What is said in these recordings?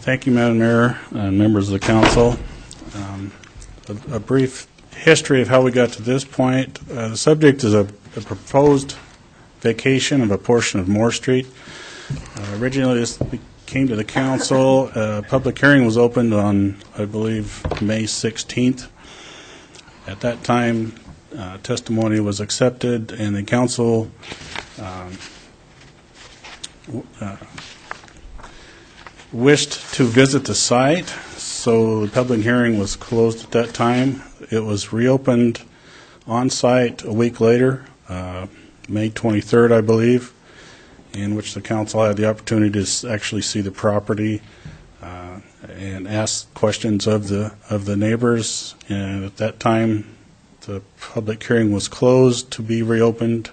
Thank you, Madam Mayor and members of the council. A brief history of how we got to this point. The subject is a proposed vacation of a portion of Moore Street. Originally, this came to the council. A public hearing was opened on, I believe, May 16th. At that time, testimony was accepted, and the council wished to visit the site, so the public hearing was closed at that time. It was reopened on site a week later, May 23rd, I believe, in which the council had the opportunity to actually see the property and ask questions of the neighbors. And at that time, the public hearing was closed to be reopened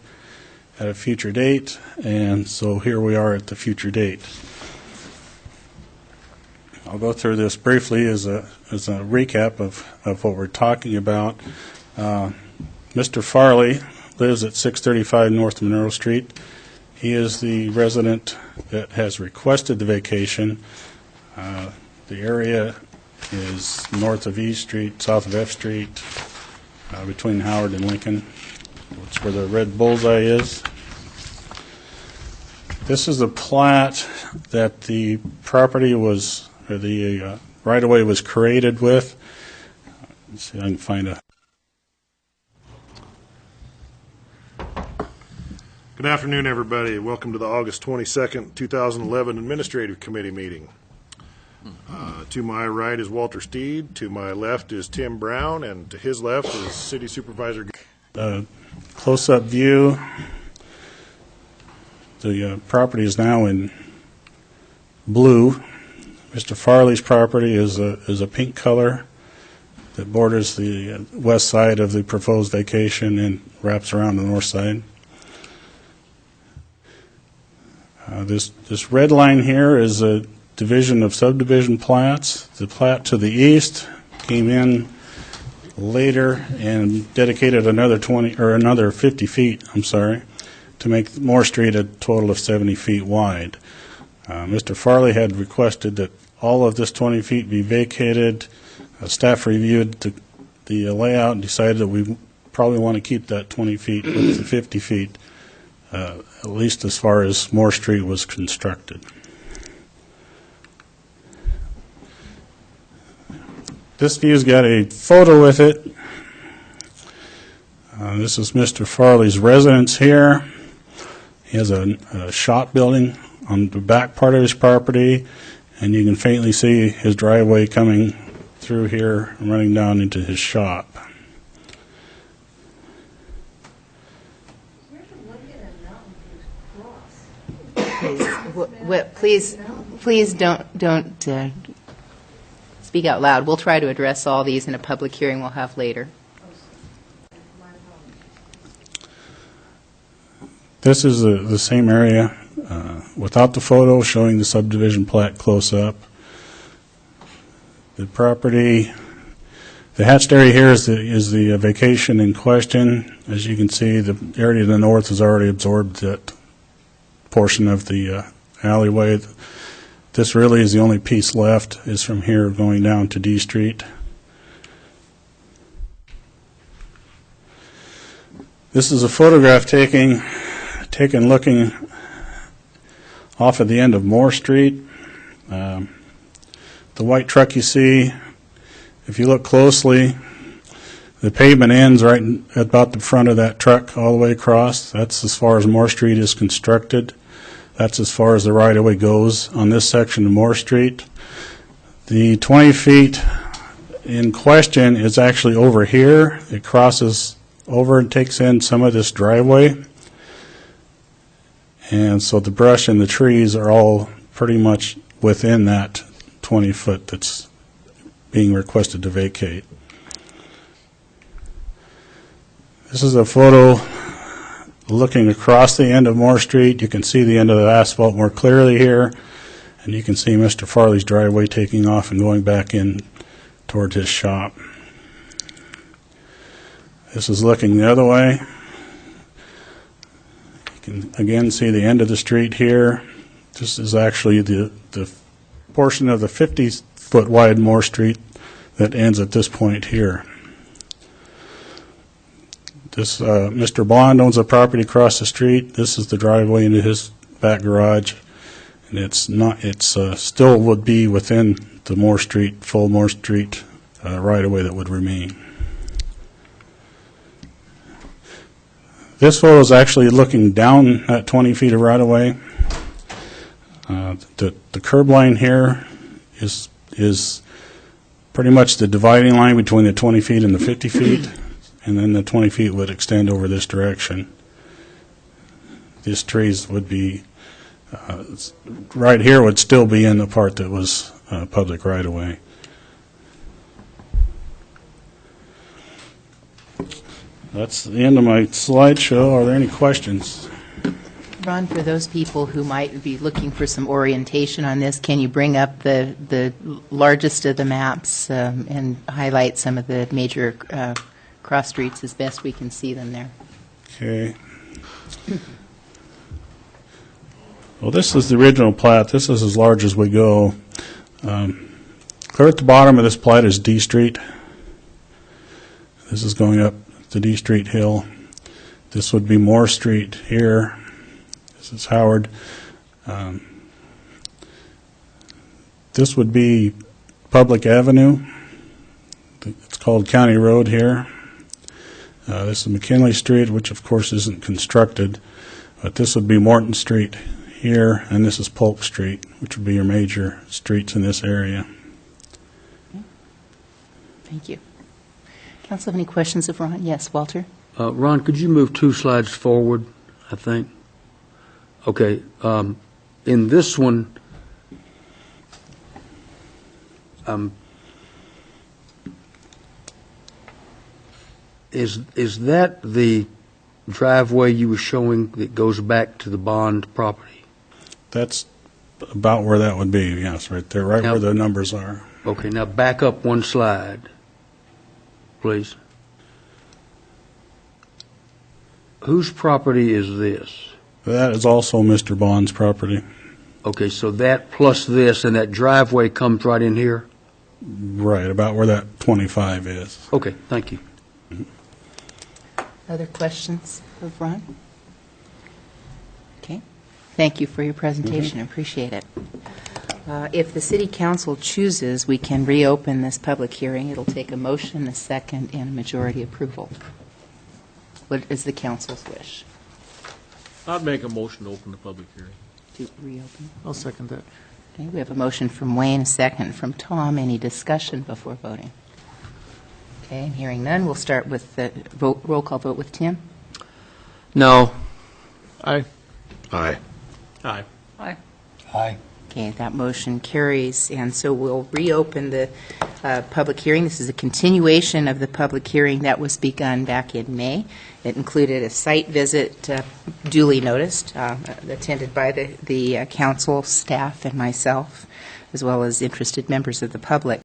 at a future date, and so here we are at the future date. I'll go through this briefly as a recap of what we're talking about. Mr. Farley lives at 635 North Monroe Street. He is the resident that has requested the vacation. The area is north of E Street, south of F Street, between Howard and Lincoln. That's where the red bullseye is. This is the plat that the property was, or the right-of-way was created with. Let's see if I can find a... Good afternoon, everybody. Welcome to the August 22nd, 2011 Administrative Committee meeting. To my right is Walter Steed, to my left is Tim Brown, and to his left is City Supervisor. Close-up view. The property is now in blue. Mr. Farley's property is a pink color that borders the west side of the proposed vacation and wraps around the north side. This red line here is a division of subdivision plats. The plat to the east came in later and dedicated another 50 feet, to make Moore Street a total of 70 feet wide. Mr. Farley had requested that all of this 20 feet be vacated. Staff reviewed the layout and decided that we probably want to keep that 20 feet with the 50 feet, at least as far as Moore Street was constructed. This view's got a photo with it. This is Mr. Farley's residence here. He has a shop building on the back part of his property, and you can faintly see his driveway coming through here and running down into his shop. Please don't speak out loud. We'll try to address all these in a public hearing we'll have later. This is the same area without the photo, showing the subdivision plat close up. The property, the hatched area here is the vacation in question. As you can see, the area to the north has already absorbed that portion of the alleyway. This really is the only piece left, is from here going down to D Street. This is a photograph taken looking off at the end of Moore Street. The white truck you see, if you look closely, the pavement ends right about the front of that truck all the way across. That's as far as Moore Street is constructed. That's as far as the right-of-way goes on this section of Moore Street. The 20 feet in question is actually over here. It crosses over and takes in some of this driveway. And so the brush and the trees are all pretty much within that 20 foot that's being requested to vacate. This is a photo looking across the end of Moore Street. You can see the end of the asphalt more clearly here, and you can see Mr. Farley's driveway taking off and going back in towards his shop. This is looking the other way. You can again see the end of the street here. This is actually the portion of the 50-foot wide Moore Street that ends at this point here. This, Mr. Bond owns a property across the street. This is the driveway into his back garage, and it's still would be within the Moore Street, full Moore Street right-of-way that would remain. This photo is actually looking down at 20 feet of right-of-way. The curb line here is pretty much the dividing line between the 20 feet and the 50 feet, and then the 20 feet would extend over this direction. These trees would be, right here would still be in the part that was public right-of-way. That's the end of my slideshow. Are there any questions? Ron, for those people who might be looking for some orientation on this, can you bring up the largest of the maps and highlight some of the major cross streets as best we can see them there? Okay. Well, this is the original plat. This is as large as we go. Clear at the bottom of this plat is D Street. This is going up the D Street hill. This would be Moore Street here. This is Howard. This would be Public Avenue. It's called County Road here. This is McKinley Street, which of course isn't constructed, but this would be Morton Street here, and this is Polk Street, which would be your major streets in this area. Thank you. Council, have any questions of Ron? Yes, Walter? Ron, could you move 2 slides forward, I think? Okay. In this one, is that the driveway you were showing that goes back to the Bond property? That's about where that would be, yes, right there, right Now- where the numbers are. Okay, now back up 1 slide, please. Whose property is this? That is also Mr. Bond's property. Okay, so that plus this, and that driveway comes right in here? Right, about where that 25 is. Okay, thank you. Other questions of Ron? Okay. Thank you for your presentation. Appreciate it. If the City Council chooses, we can reopen this public hearing. It'll take a motion, a second, and a majority approval. What is the council's wish? I'd make a motion to open the public hearing. To reopen? I'll second that. Okay, we have a motion from Wayne, a second from Tom. Any discussion before voting? Okay, hearing none, we'll start with the roll call vote with Tim. No. Aye. Aye. Aye. Aye. Aye. Okay, that motion carries, and so we'll reopen the public hearing. This is a continuation of the public hearing that was begun back in May. It included a site visit duly noticed, attended by the council, staff, and myself, as well as interested members of the public.